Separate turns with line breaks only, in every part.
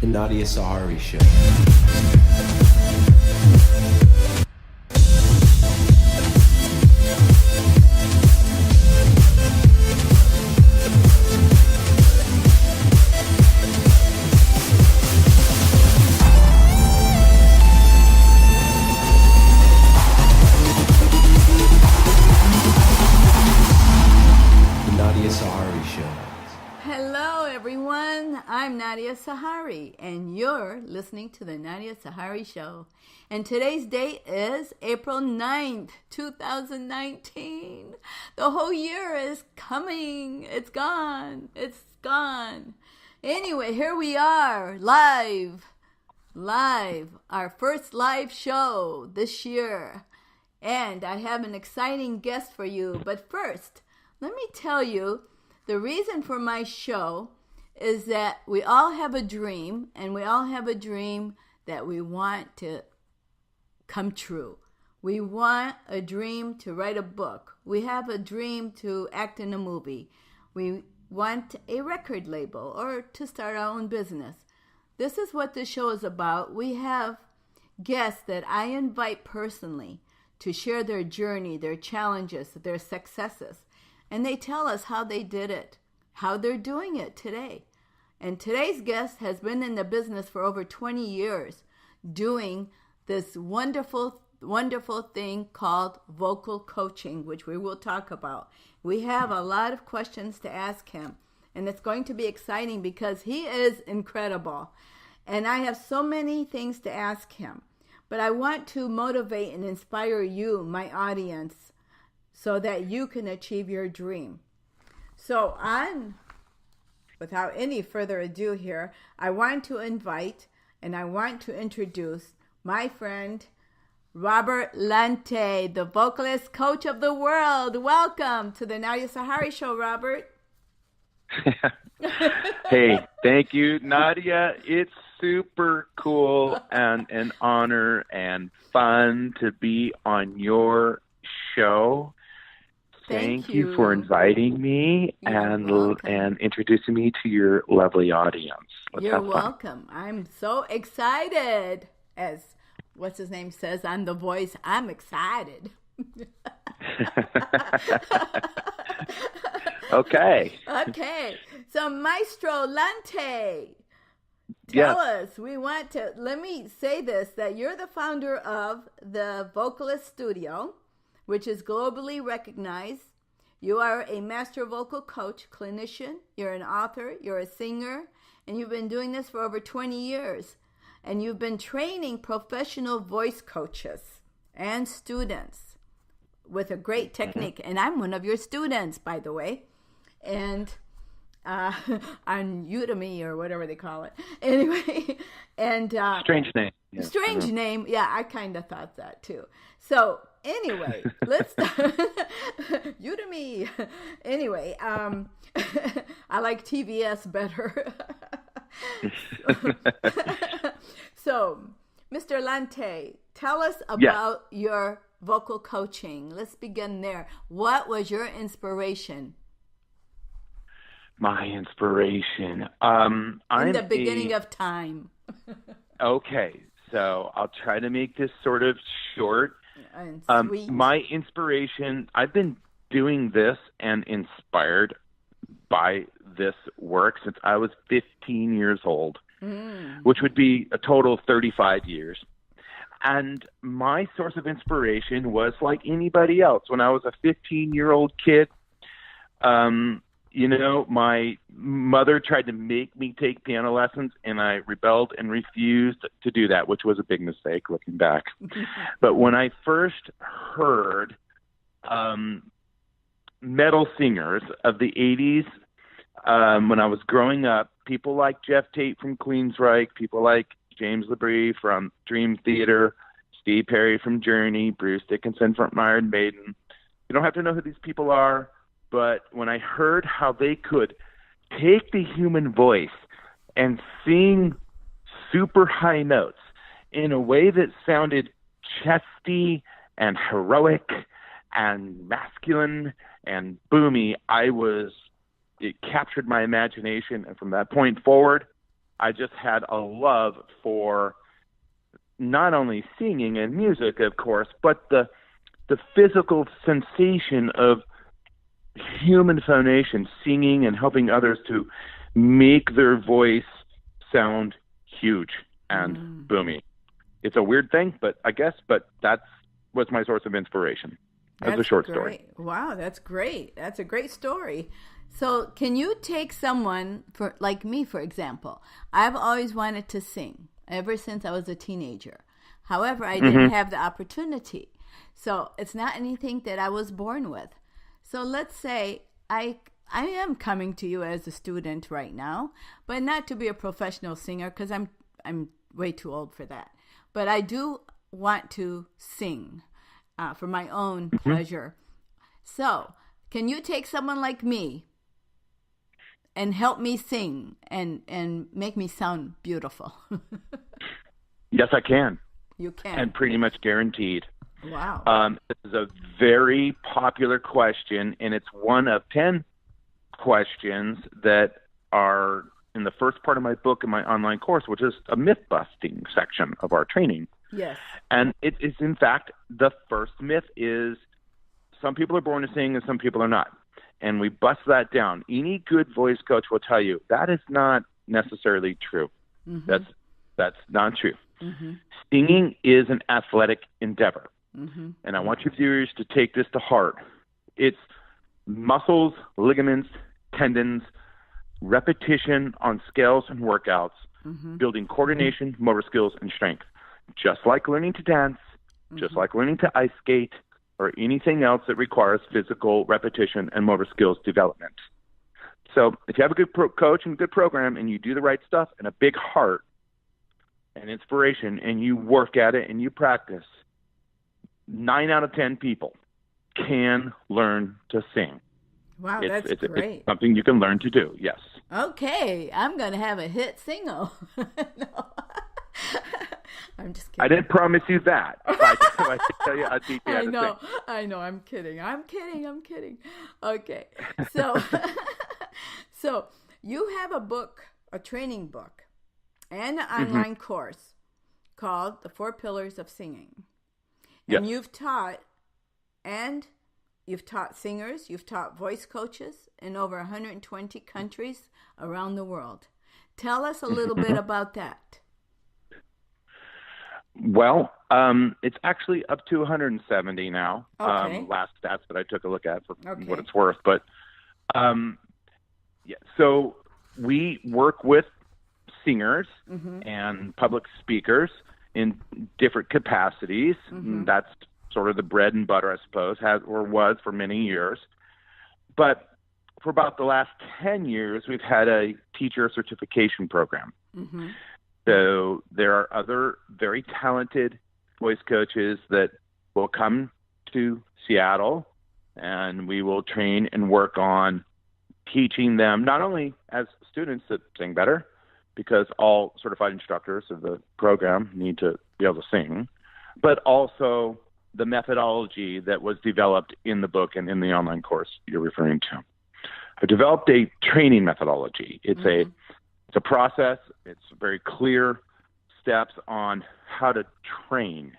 Nadia Sahari Show.
I'm Nadia Sahari, and you're listening to the Nadia Sahari Show. And today's date is April 9th, 2019. The whole year is coming. It's gone. It's gone. Anyway, here we are, live. Our first live show this year. And I have an exciting guest for you. But first, let me tell you the reason for my show is that we all have a dream, and we all have a dream that we want to come true. We want a dream to write a book. We have a dream to act in a movie. We want a record label or to start our own business. This is what this show is about. We have guests that I invite personally to share their journey, their challenges, their successes. And they tell us how they did it, how they're doing it today. And today's guest has been in the business for over 20 years doing this wonderful, wonderful thing called vocal coaching, which we will talk about. We have a lot of questions to ask him, and it's going to be exciting because he is incredible. And I have so many things to ask him. But I want to motivate and inspire you, my audience, so that you can achieve your dream. So without any further ado here, I want to invite and I want to introduce my friend, Robert Lunte, the vocalist coach of the world. Welcome to the Nadia Sahari Show, Robert.
Hey, thank you, Nadia. It's super cool and an honor and fun to be on your show. Thank you for inviting me and introducing me to your lovely audience.
You're welcome. I'm so excited. As what's his name says on The Voice, I'm excited.
Okay.
So Maestro Lunte, tell us, let me say this, that you're the founder of the Vocalist Studio, which is globally recognized. You are a master vocal coach, clinician, you're an author, you're a singer, and you've been doing this for over 20 years. And you've been training professional voice coaches and students with a great technique. And I'm one of your students, by the way. And on Udemy or whatever they call it. Anyway, and
strange name.
Yeah, strange name. Yeah, I kind of thought that too. So anyway, let's start. Udemy. Anyway, I like TVS better. So, Mr. Lunte, tell us about your vocal coaching. Let's begin there. What was your inspiration?
My inspiration.
In the beginning of time.
Okay, so I'll try to make this sort of short.
And sweet.
My inspiration, I've been doing this and inspired by this work since I was 15 years old, which would be a total of 35 years. And my source of inspiration was like anybody else. When I was a 15-year-old kid, my mother tried to make me take piano lessons, and I rebelled and refused to do that, which was a big mistake looking back. But when I first heard metal singers of the 80s, when I was growing up, people like Jeff Tate from Queensryche, people like James LaBrie from Dream Theater, Steve Perry from Journey, Bruce Dickinson from Iron Maiden. You don't have to know who these people are, but when I heard how they could take the human voice and sing super high notes in a way that sounded chesty and heroic and masculine and boomy, it captured my imagination. And from that point forward, I just had a love for not only singing and music, of course, but the physical sensation of human phonation, singing and helping others to make their voice sound huge and boomy. It's a weird thing, but that was my source of inspiration. As a short story.
Wow, that's great. That's a great story. So can you take someone like me, for example? I've always wanted to sing ever since I was a teenager. However, I didn't have the opportunity. So it's not anything that I was born with. So let's say I am coming to you as a student right now, but not to be a professional singer because I'm way too old for that. But I do want to sing for my own pleasure. So can you take someone like me and help me sing and make me sound beautiful?
Yes, I can.
You can.
And pretty much guaranteed.
Wow.
This is a very popular question, and it's one of 10 questions that are in the first part of my book in my online course, which is a myth-busting section of our training.
Yes.
And it is, in fact, the first myth is some people are born to sing and some people are not. And we bust that down. Any good voice coach will tell you that is not necessarily true. That's not true. Singing is an athletic endeavor. And I want your viewers to take this to heart. It's muscles, ligaments, tendons, repetition on scales and workouts, building coordination, motor skills, and strength. Just like learning to dance, just like learning to ice skate, or anything else that requires physical repetition and motor skills development. So if you have a good coach and a good program and you do the right stuff and a big heart and inspiration and you work at it and you practice, 9 out of 10 people can learn to sing.
Wow, that's great.
It's something you can learn to do, yes.
Okay, I'm going to have a hit single. No. I'm just kidding.
I didn't promise you that. I can tell you how deep you have to sing.
I know. I'm kidding. Okay. So, so you have a book, a training book, and an online course called The 4 Pillars of Singing. And you've taught singers, you've taught voice coaches in over 120 countries around the world. Tell us a little bit about that.
Well, it's actually up to 170 now.
Okay.
Last stats that I took a look at for what it's worth. But so we work with singers and public speakers in different capacities. That's sort of the bread and butter, I suppose, was for many years. But for about the last 10 years, we've had a teacher certification program. So there are other very talented voice coaches that will come to Seattle, and we will train and work on teaching them not only as students to sing better, because all certified instructors of the program need to be able to sing, but also the methodology that was developed in the book and in the online course you're referring to. I developed a training methodology. It's a process. It's very clear steps on how to train,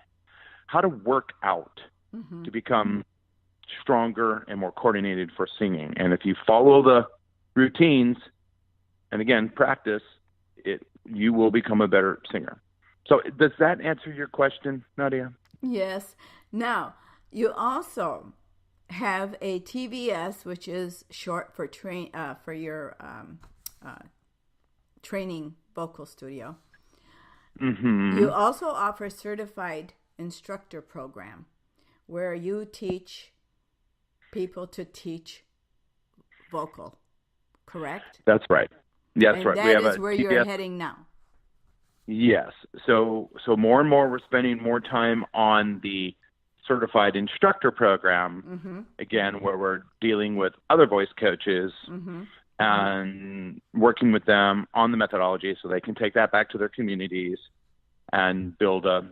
how to work out to become stronger and more coordinated for singing. And if you follow the routines and, again, practice, you will become a better singer. So does that answer your question, Nadia?
Yes. Now, you also have a TVS, which is short for your training vocal studio. You also offer a certified instructor program where you teach people to teach vocal, correct?
That's right. Yes,
and
right.
That is where you're heading now.
Yes. So more and more we're spending more time on the certified instructor program, again, where we're dealing with other voice coaches and working with them on the methodology so they can take that back to their communities and build a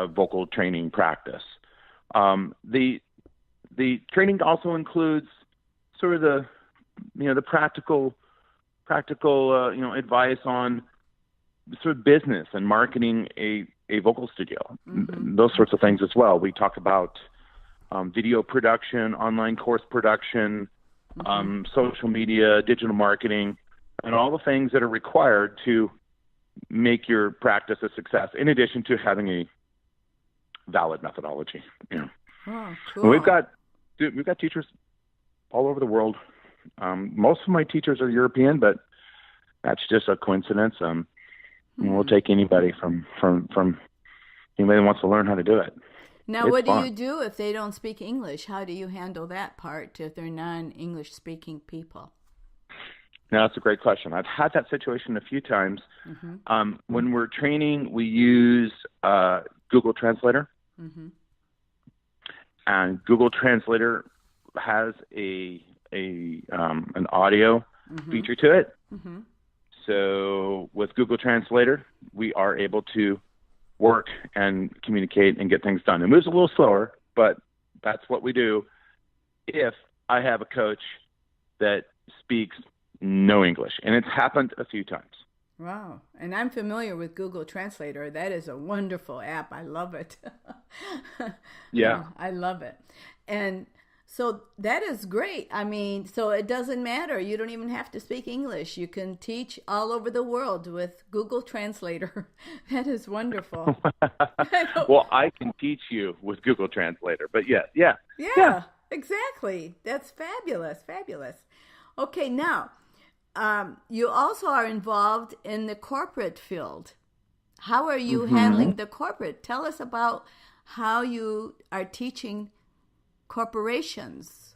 vocal training practice. The training also includes sort of the practical practical, advice on sort of business and marketing a vocal studio, those sorts of things as well. We talk about video production, online course production, social media, digital marketing, and all the things that are required to make your practice a success, in addition to having a valid methodology.
Oh, cool.
And we've got teachers all over the world. Most of my teachers are European, but that's just a coincidence. We'll take anybody from anybody who wants to learn how to do it.
Now, what do you do if they don't speak English? How do you handle that part if they're non-English speaking people?
Now, that's a great question. I've had that situation a few times. When we're training, we use Google Translator. And Google Translator has an audio feature to it. So with Google Translator, we are able to work and communicate and get things done. It moves a little slower, but that's what we do if I have a coach that speaks no English. And it's happened a few times.
Wow. And I'm familiar with Google Translator. That is a wonderful app. I love it.
Yeah.
I love it. And so that is great. I mean, so it doesn't matter. You don't even have to speak English. You can teach all over the world with Google Translator. That is wonderful.
Well, I can teach you with Google Translator, but yeah,
exactly. That's fabulous. Fabulous. Okay, now, you also are involved in the corporate field. How are you handling the corporate? Tell us about how you are teaching corporations.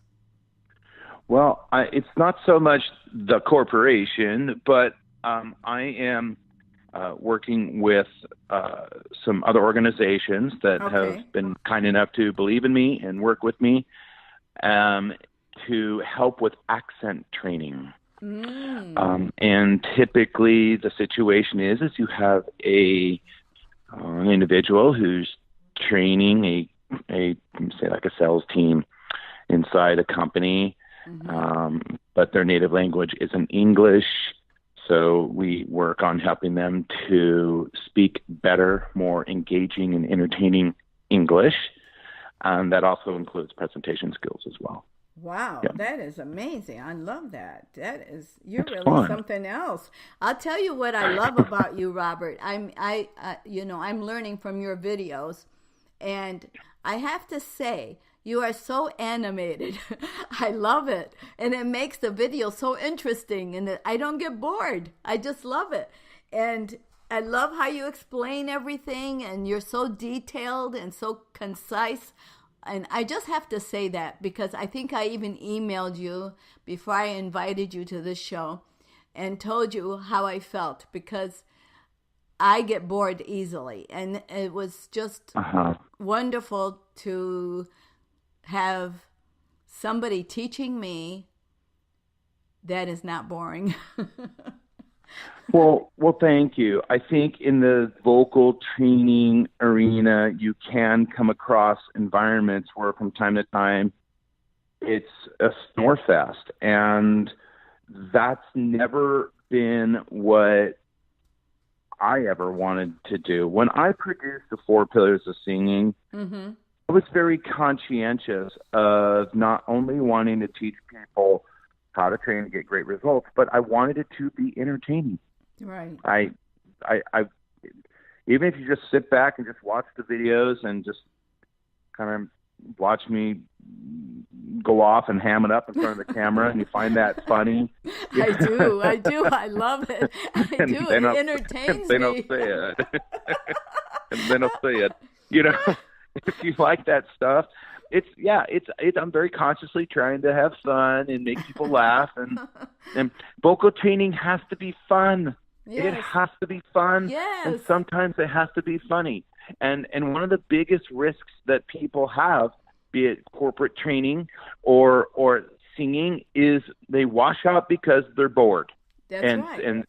Well, it's not so much the corporation, but I am working with some other organizations that have been kind enough to believe in me and work with me to help with accent training. And typically the situation is you have an individual who's training a say like a sales team inside a company, but their native language isn't English. So we work on helping them to speak better, more engaging and entertaining English. And that also includes presentation skills as well.
Wow, That is amazing. I love that. You're
It's
really
fun.
something else. I'll tell you what I love about you, Robert. I'm learning from your videos, and I have to say, you are so animated. I love it. And it makes the video so interesting, and I don't get bored. I just love it. And I love how you explain everything, and you're so detailed and so concise. And I just have to say that because I think I even emailed you before I invited you to this show and told you how I felt, because I get bored easily. And it was just wonderful to have somebody teaching me that is not boring.
Well, thank you. I think in the vocal training arena, you can come across environments where from time to time it's a snore fest. And that's never been what I ever wanted to do. When I produced the 4 Pillars of Singing, I was very conscientious of not only wanting to teach people how to train to get great results, but I wanted it to be entertaining.
Right.
I even if you just sit back and just watch the videos and just kind of watch me go off and ham it up in front of the camera, and you find that funny.
I do. I love it. It entertains me.
They don't say it. And they don't say it. If you like that stuff, I'm very consciously trying to have fun and make people laugh, and vocal training has to be fun. Yes. It has to be fun.
Yes.
And sometimes it has to be funny. And one of the biggest risks that people have, be it corporate training or singing, is they wash out because they're bored.
That's right.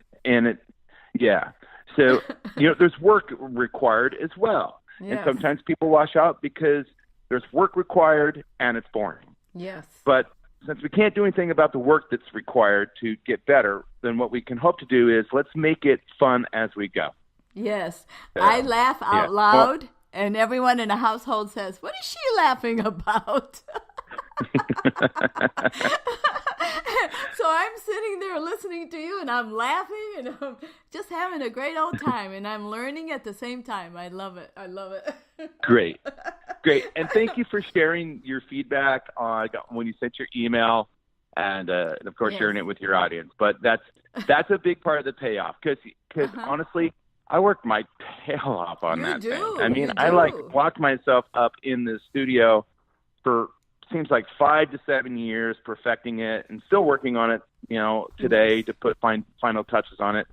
So there's work required as well. Yes. And sometimes people wash out because there's work required and it's boring.
Yes.
But since we can't do anything about the work that's required to get better, then what we can hope to do is let's make it fun as we go.
Yes. I laugh out loud, and everyone in the household says, "What is she laughing about?" So I'm sitting there listening to you, and I'm laughing, and I'm just having a great old time, and I'm learning at the same time. I love it. I love it.
Great. And thank you for sharing your feedback when you sent your email, and of course sharing it with your audience. But that's a big part of the payoff, because honestly, I worked my tail off on that thing. I mean, I locked myself up in the studio for seems like 5 to 7 years perfecting it, and still working on it, today to put final touches on it.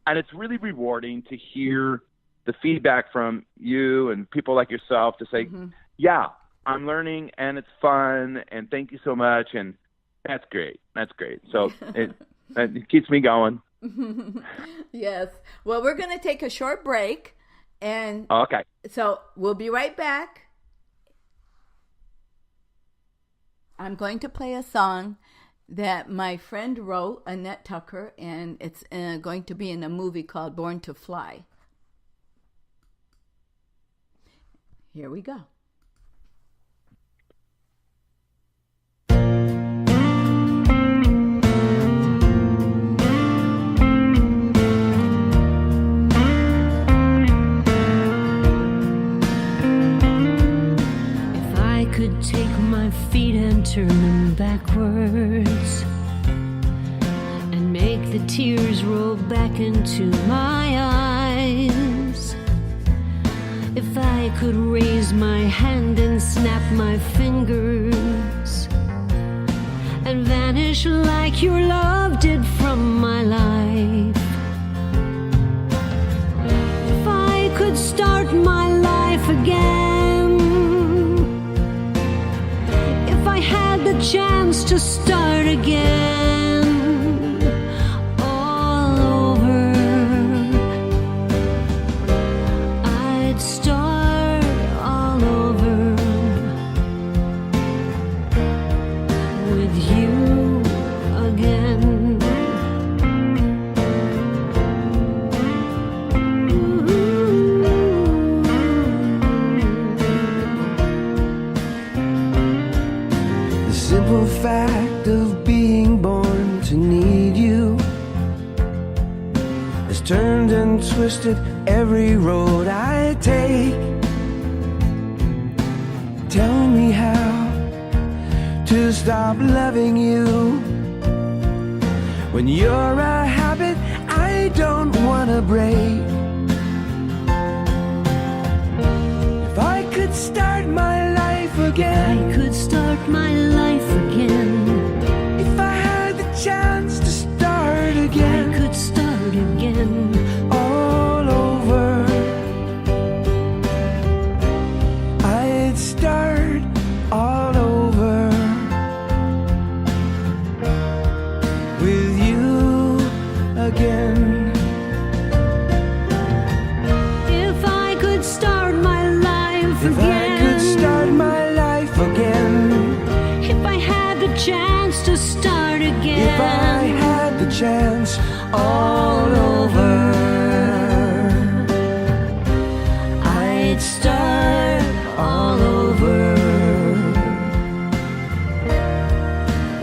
And it's really rewarding to hear the feedback from you and people like yourself to say, yeah, I'm learning and it's fun and thank you so much. And that's great. So it keeps me going.
Yes. Well, we're going to take a short break, and
okay.
So we'll be right back. I'm going to play a song that my friend wrote, Annette Tucker, and it's going to be in a movie called Born to Fly. Here we go.
If I could take my feet and turn them backwards and make the tears roll back into my eyes, if I could raise my hand and snap my fingers and vanish like your love did from my life, if I could start my life again, if I had the chance to start again, all over, I'd start all over with you again.
The simple fact of being born to need you has turned and twisted every road I take. Tell me how to stop loving you when you're a habit I don't wanna break. If I could start my life again,
I could start my life again.
if I had the chance to start again,
I could start again.
all over, I'd start all over with you again.
If I could start my life
If
again.
I could start my life again,
If I had the chance to start again.
if I had the chance all over,
I'd start all over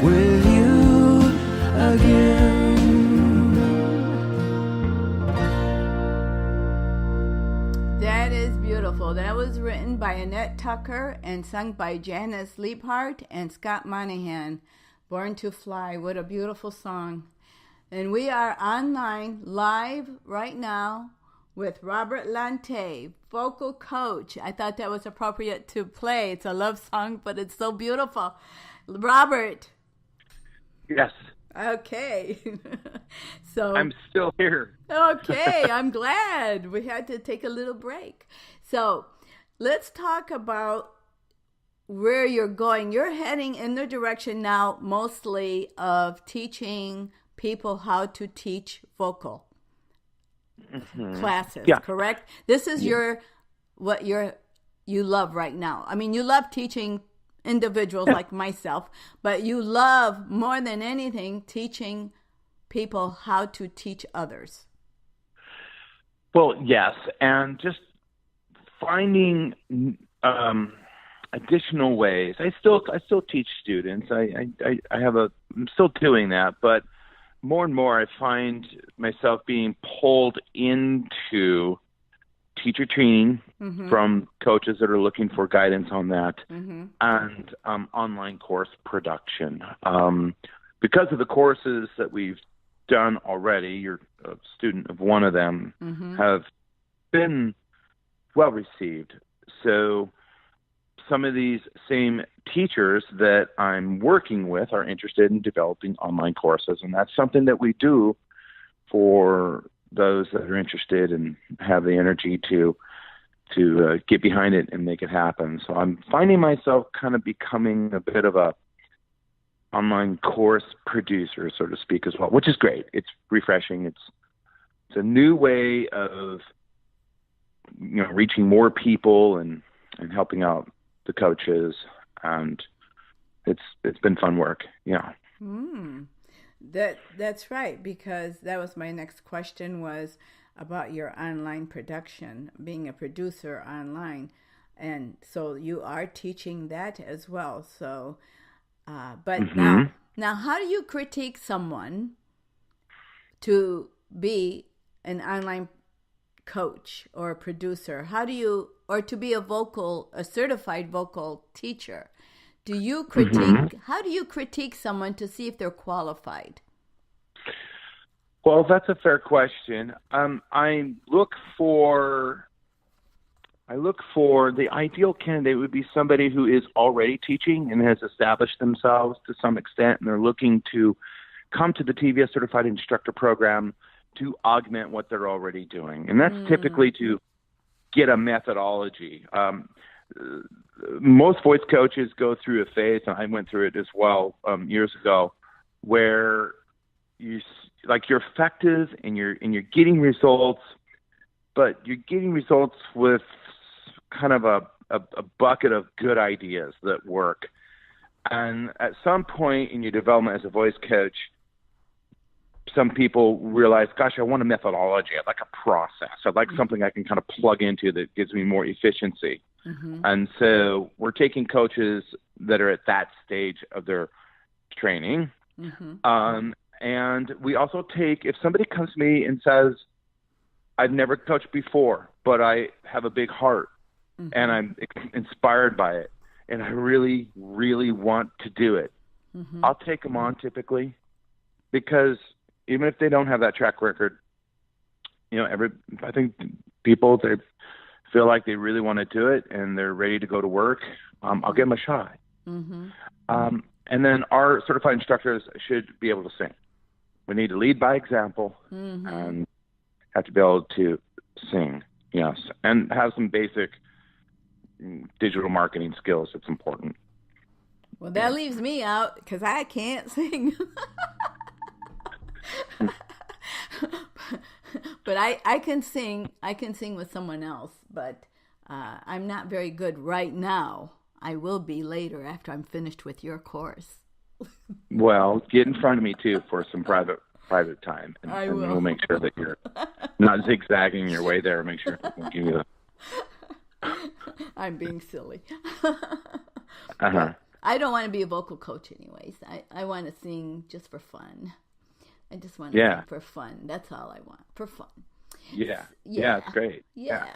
with you again.
That is beautiful. That was written by Annette Tucker and sung by Janice Liebhart and Scott Monahan. Born to Fly. What a beautiful song. And we are online live right now with Robert Lunte, vocal coach. I thought that was appropriate to play. It's a love song, but it's so beautiful. Robert.
Yes,
Okay. So
I'm still here.
Okay, I'm glad. We had to take a little break. So let's talk about where you're going. You're heading in the direction now mostly of teaching people how to teach vocal classes,
Yeah.
correct? This is you love right now. I mean, you love teaching individuals like myself, but you love more than anything teaching people how to teach others?
Well, yes, and just finding additional ways. I still teach students. I'm still doing that, but more and more I find myself being pulled into teacher training from coaches that are looking for guidance on that, and online course production. Because of the courses that we've done already, you're a student of one of them, have been well received. So some of these same teachers that I'm working with are interested in developing online courses, and that's something that we do for those that are interested and have the energy to get behind it and make it happen. So I'm finding myself kind of becoming a bit of a online course producer, so to speak, as well, which is great. It's refreshing. It's a new way of reaching more people and helping out the coaches, and it's been fun work. Yeah.
That's right, because that was my next question, was about your online production, being a producer online, and so you are teaching that as well. So, but now, how do you critique someone to be an online coach or a producer? How do you, or to be a certified vocal teacher? Do you critique, how do you critique someone to see if they're qualified?
Well, that's a fair question. I look for the ideal candidate would be somebody who is already teaching and has established themselves to some extent, and they're looking to come to the TVS Certified Instructor Program to augment what they're already doing. And that's typically to get a methodology. Most voice coaches go through a phase, and I went through it as well years ago, where you're effective and you're getting results, but you're getting results with kind of a bucket of good ideas that work. And at some point in your development as a voice coach, some people realize, gosh, I want a methodology. I'd like a process. I'd like something I can kind of plug into that gives me more efficiency. And so we're taking coaches that are at that stage of their training. And we also take, if somebody comes to me and says, I've never coached before, but I have a big heart and I'm inspired by it, and I really, really want to do it, I'll take them on typically, because even if they don't have that track record, I think people, they feel like they really want to do it and they're ready to go to work, I'll give them a shot. And then our certified instructors should be able to sing. We need to lead by example and have to be able to sing, yes, and have some basic digital marketing skills. It's important.
Well, that leaves me out because I can't sing. But I can sing. I can sing with someone else, but I'm not very good right now. I will be later after I'm finished with your course.
Well, get in front of me too for some private time, and we'll make sure that you're not zigzagging your way there. Make sure we'll give you the.
I'm being silly.
Uh-huh.
I don't want to be a vocal coach anyways. I want to sing just for fun. I just want to sing for fun. That's all I want, for fun.
Yeah, it's great.
Yeah.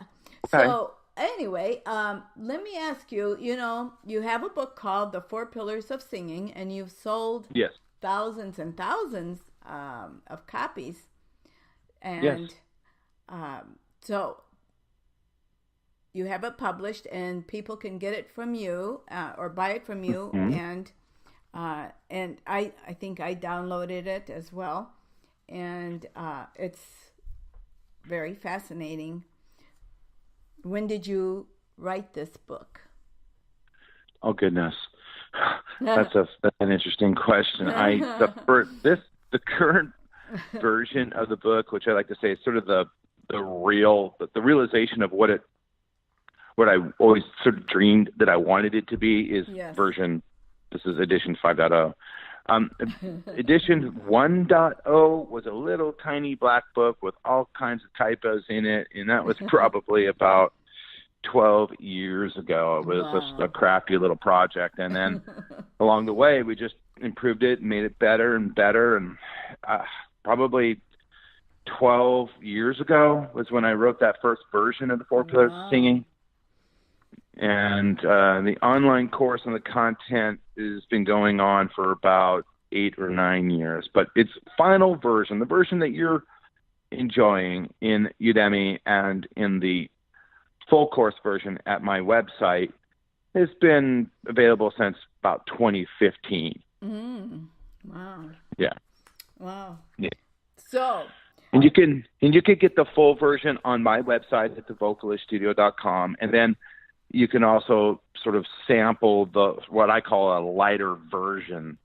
So anyway, let me ask you, you have a book called The 4 Pillars of Singing, and you've sold thousands and thousands of copies. And so you have it published, and people can get it from you or buy it from you. And I think I downloaded it as well. And it's very fascinating. When did you write this book?
Oh goodness, that's an interesting question. The current version of the book, which I like to say is sort of the realization of what I always sort of dreamed that I wanted it to be, is version. This is edition 5.0. Edition 1.0 was a little tiny black book with all kinds of typos in it, and that was probably about 12 years ago. It was just a crafty little project, and then along the way, we just improved it and made it better and better, and probably 12 years ago was when I wrote that first version of the 4 Pillars of Singing. And the online course on the content has been going on for about 8 or 9 years. But its final version, the version that you're enjoying in Udemy and in the full course version at my website, has been available since about 2015.
Wow.
Yeah.
Wow.
Yeah.
So.
And you can get the full version on my website at thevocaliststudio.com, and then you can also sort of sample what I call a lighter version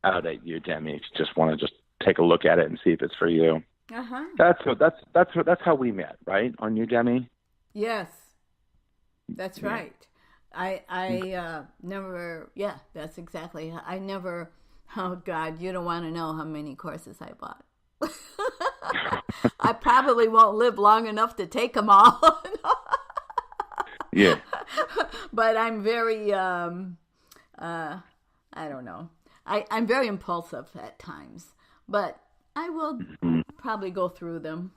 out at Udemy if you just want to just take a look at it and see if it's for you. That's how we met, right? On Udemy.
Yes, that's right. I never. Yeah, that's exactly. I never. Oh God, you don't want to know how many courses I bought. I probably won't live long enough to take them all.
Yeah.
But I'm very, I don't know. I'm very impulsive at times, but I will probably go through them.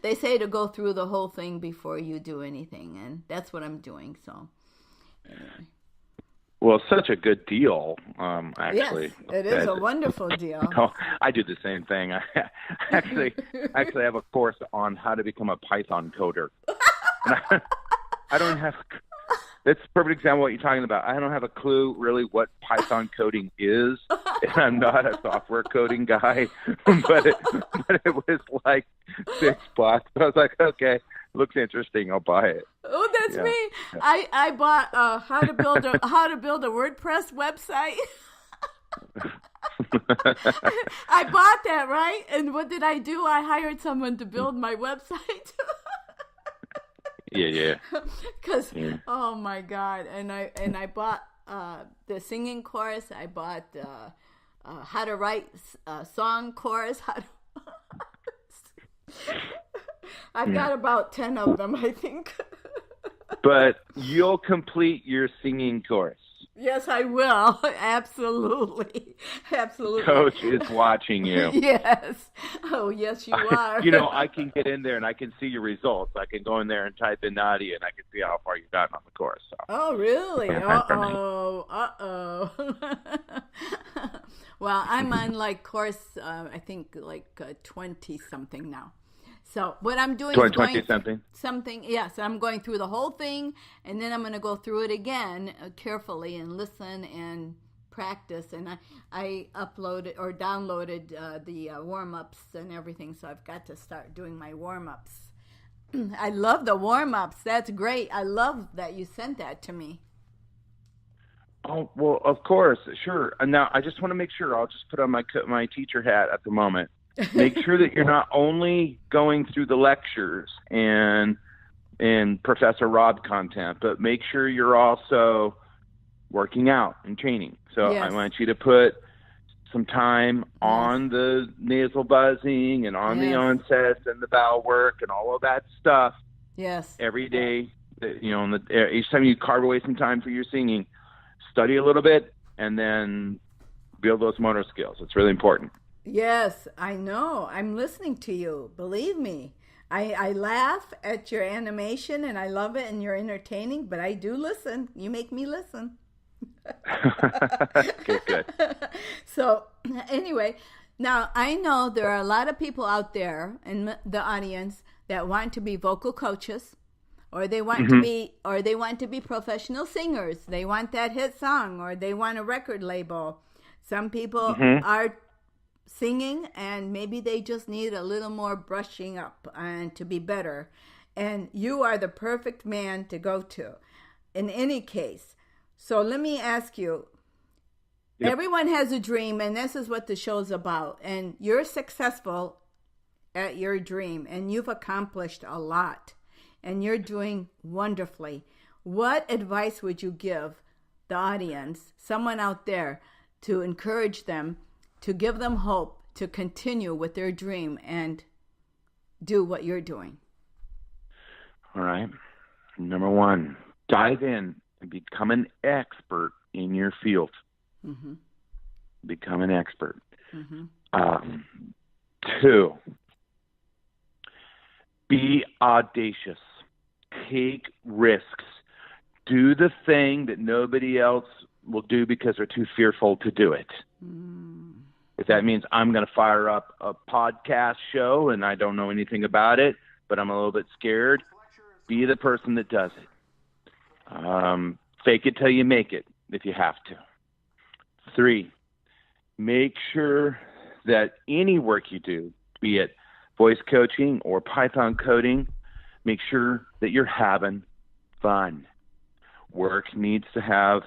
They say to go through the whole thing before you do anything, and that's what I'm doing. So, anyway.
Well, such a good deal, actually.
Yes, it is a wonderful deal.
Oh, I do the same thing. I actually have a course on how to become a Python coder. And I don't have. That's a perfect example of what you're talking about. I don't have a clue really what Python coding is, and I'm not a software coding guy. but it was like $6. I was like, okay, looks interesting. I'll buy it.
Oh, that's me. Yeah. I bought how to build a WordPress website. I bought that, right? And what did I do? I hired someone to build my website.
Yeah.
Because oh my God, and I bought the singing course. I bought how to write a song course. I've got about 10 of them, I think.
But you'll complete your singing course.
Yes, I will. Absolutely.
Coach is watching you.
Yes. Oh, yes, you are.
I can get in there and I can see your results. I can go in there and type in Nadia and I can see how far you've gotten on the course. So.
Oh, really? Uh-oh. Well, I'm on course, I think 20-something now. So what I'm doing is going something. Yes, I'm going through the whole thing, and then I'm going to go through it again carefully and listen and practice. And I uploaded or downloaded the warm-ups and everything, so I've got to start doing my warm-ups. I love the warm-ups. That's great. I love that you sent that to me.
Oh, well, of course, sure. And now I just want to make sure. I'll just put on my teacher hat at the moment. Make sure that you're not only going through the lectures and Professor Rob content, but make sure you're also working out and training. So yes. I want you to put some time on the nasal buzzing and on the onsets and the vowel work and all of that stuff.
Yes.
Every day, each time you carve away some time for your singing, study a little bit and then build those motor skills. It's really important.
Yes, I know. I'm listening to you. Believe me. I laugh at your animation and I love it and you're entertaining, but I do listen. You make me listen.
Okay, good.
So anyway, now I know there are a lot of people out there in the audience that want to be vocal coaches, or they want to be professional singers. They want that hit song, or they want a record label. Some people are singing and maybe they just need a little more brushing up and to be better, and you are the perfect man to go to in any case. So let me ask you, everyone has a dream, and this is what the show's about, and you're successful at your dream and you've accomplished a lot and you're doing wonderfully. What advice would you give the audience, someone out there to encourage them, to give them hope, to continue with their dream and do what you're doing?
All right. Number one, dive in and become an expert in your field.
Mm-hmm.
Become an expert.
Mm-hmm.
2, be audacious. Take risks. Do the thing that nobody else will do because they're too fearful to do it. If that means I'm going to fire up a podcast show and I don't know anything about it, but I'm a little bit scared, be the person that does it. Fake it till you make it if you have to. 3, make sure that any work you do, be it voice coaching or Python coding, make sure that you're having fun. Work needs to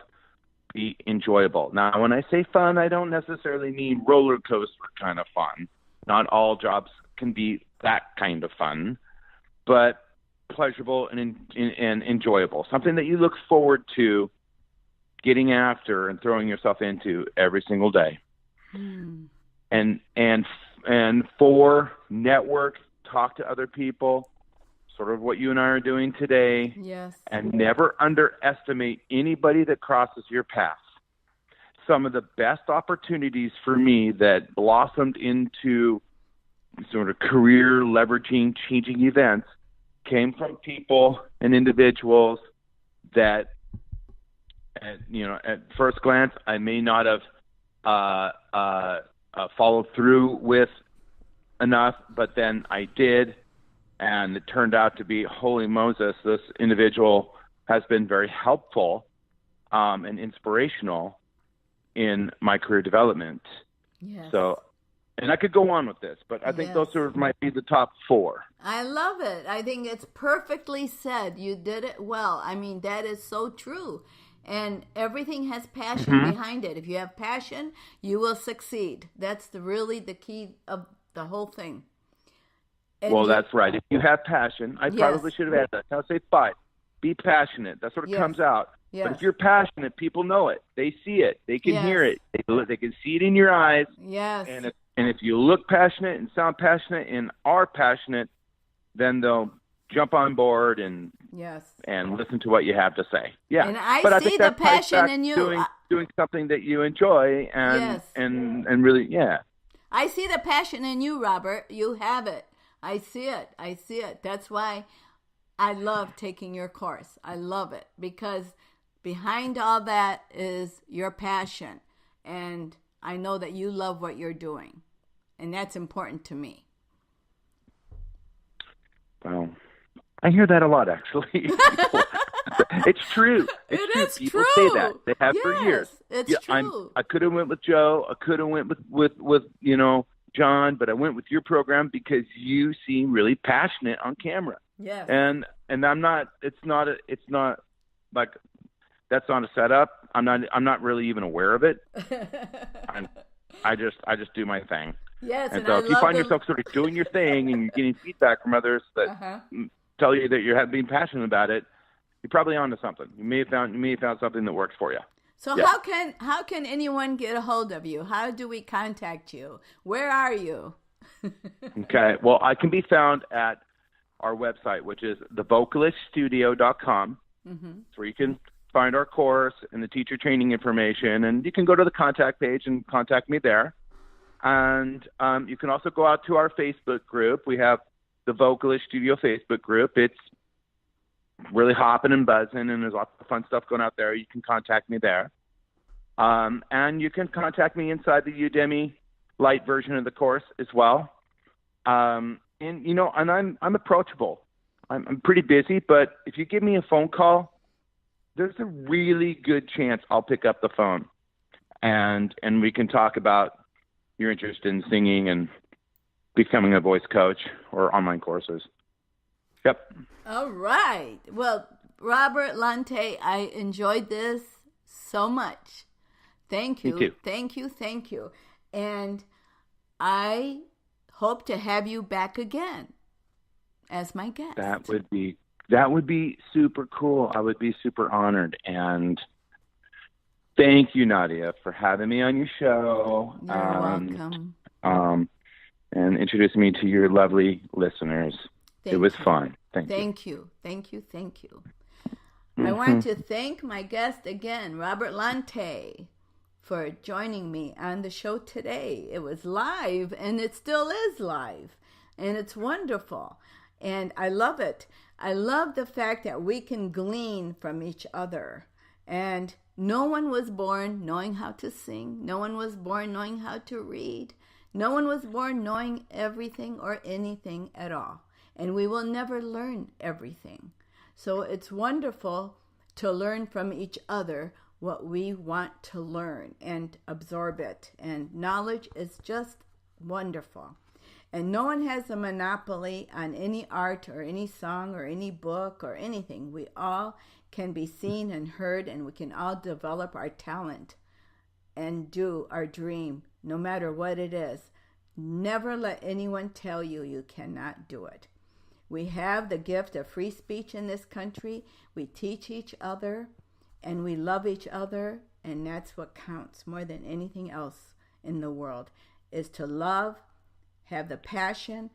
be enjoyable. Now, when I say fun, I don't necessarily mean roller coaster kind of fun. Not all jobs can be that kind of fun, but pleasurable and enjoyable. Something that you look forward to getting after and throwing yourself into every single day. And 4, network, talk to other people, sort of what you and I are doing today.
Yes.
And never underestimate anybody that crosses your path. Some of the best opportunities for me that blossomed into sort of career leveraging, changing events came from people and individuals that, at first glance, I may not have followed through with enough, but then I did, and it turned out to be, holy Moses, this individual has been very helpful and inspirational in my career development.
Yes.
So, and I could go on with this, but I think those sort of might be the top 4.
I love it. I think it's perfectly said. You did it well. I mean, that is so true. And everything has passion behind it. If you have passion, you will succeed. That's really the key of the whole thing. And
well, that's right. If you have passion, I probably should have added that. I'll say 5. Be passionate. That's what comes out.
Yes.
But if you're passionate, people know it. They see it. They can hear it. They can see it in your eyes.
Yes.
And if you look passionate and sound passionate and are passionate, then they'll jump on board and listen to what you have to say. Yeah.
And I see the passion in you.
Doing something that you enjoy and really,
I see the passion in you, Robert. You have it. I see it. That's why I love taking your course. I love it because behind all that is your passion. And I know that you love what you're doing. And that's important to me.
Well, I hear that a lot, actually. It's true. It's true. People say that. They have for years.
It's true.
I could have went with Joe. I could have went with John, but I went with your program because you seem really passionate on camera.
Yes.
And I'm not. It's not like that's not a setup. I'm not really even aware of it. I just do my thing.
Yes.
And so if you find yourself sort of doing your thing and you're getting feedback from others that tell you that you're being passionate about it, you're probably onto something. You may have found something that works for you.
So how can anyone get a hold of you? How do we contact you? Where are you?
Okay. Well, I can be found at our website, which is thevocaliststudio.com. It's where you can find our course and the teacher training information, and you can go to the contact page and contact me there. And you can also go out to our Facebook group. We have the Vocalist Studio Facebook group. It's really hopping and buzzing, and there's lots of fun stuff going out there. You can contact me there. And you can contact me inside the Udemy Lite version of the course as well. And I'm approachable. I'm pretty busy, but if you give me a phone call, there's a really good chance I'll pick up the phone and we can talk about your interest in singing and becoming a voice coach or online courses. Yep.
All right. Well, Robert Lunte, I enjoyed this so much. Thank you.
Me too.
Thank you. And I hope to have you back again as my guest.
That would be super cool. I would be super honored. And Thank you, Nadia, for having me on your show.
You're welcome.
And introducing me to your lovely listeners. It was fun. Thank you.
Thank you. I want to thank my guest again, Robert Lunte, for joining me on the show today. It was live, and it still is live, and it's wonderful, and I love it. I love the fact that we can glean from each other, and no one was born knowing how to sing. No one was born knowing how to read. No one was born knowing everything or anything at all, and we will never learn everything. So it's wonderful to learn from each other what we want to learn and absorb it. And knowledge is just wonderful. And no one has a monopoly on any art or any song or any book or anything. We all can be seen and heard, and we can all develop our talent and do our dream, no matter what it is. Never let anyone tell you you cannot do it. We have the gift of free speech in this country. We teach each other, and we love each other, and that's what counts more than anything else in the world, is to love, have the passion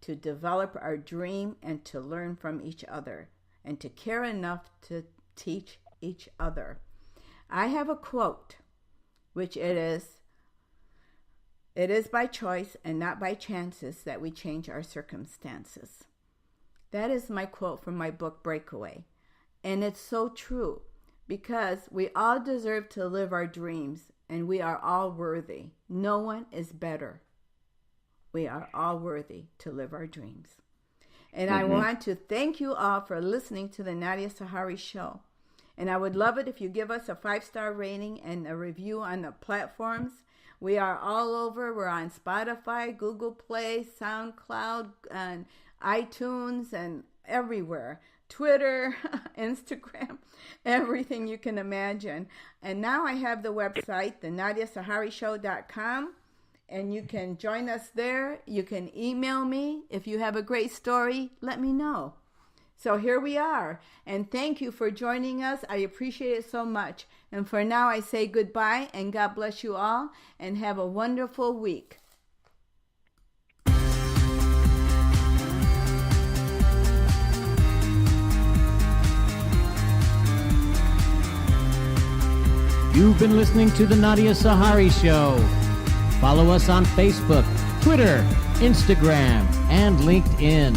to develop our dream, and to learn from each other, and to care enough to teach each other. I have a quote, which it is by choice and not by chances that we change our circumstances. That is my quote from my book, Breakaway. And it's so true, because we all deserve to live our dreams, and we are all worthy. No one is better. We are all worthy to live our dreams. And I want to thank you all for listening to the Nadia Sahari Show. And I would love it if you give us a 5-star rating and a review on the platforms. We are all over. We're on Spotify, Google Play, SoundCloud, and iTunes, and everywhere. Twitter, Instagram, everything you can imagine. And now I have the website, thenadiasaharishow.com, and you can join us there. You can email me. If you have a great story, let me know. So here we are, and thank you for joining us. I appreciate it so much. And for now, I say goodbye, and God bless you all, and have a wonderful week.
You've been listening to the Nadia Sahari Show. Follow us on Facebook, Twitter, Instagram, and LinkedIn.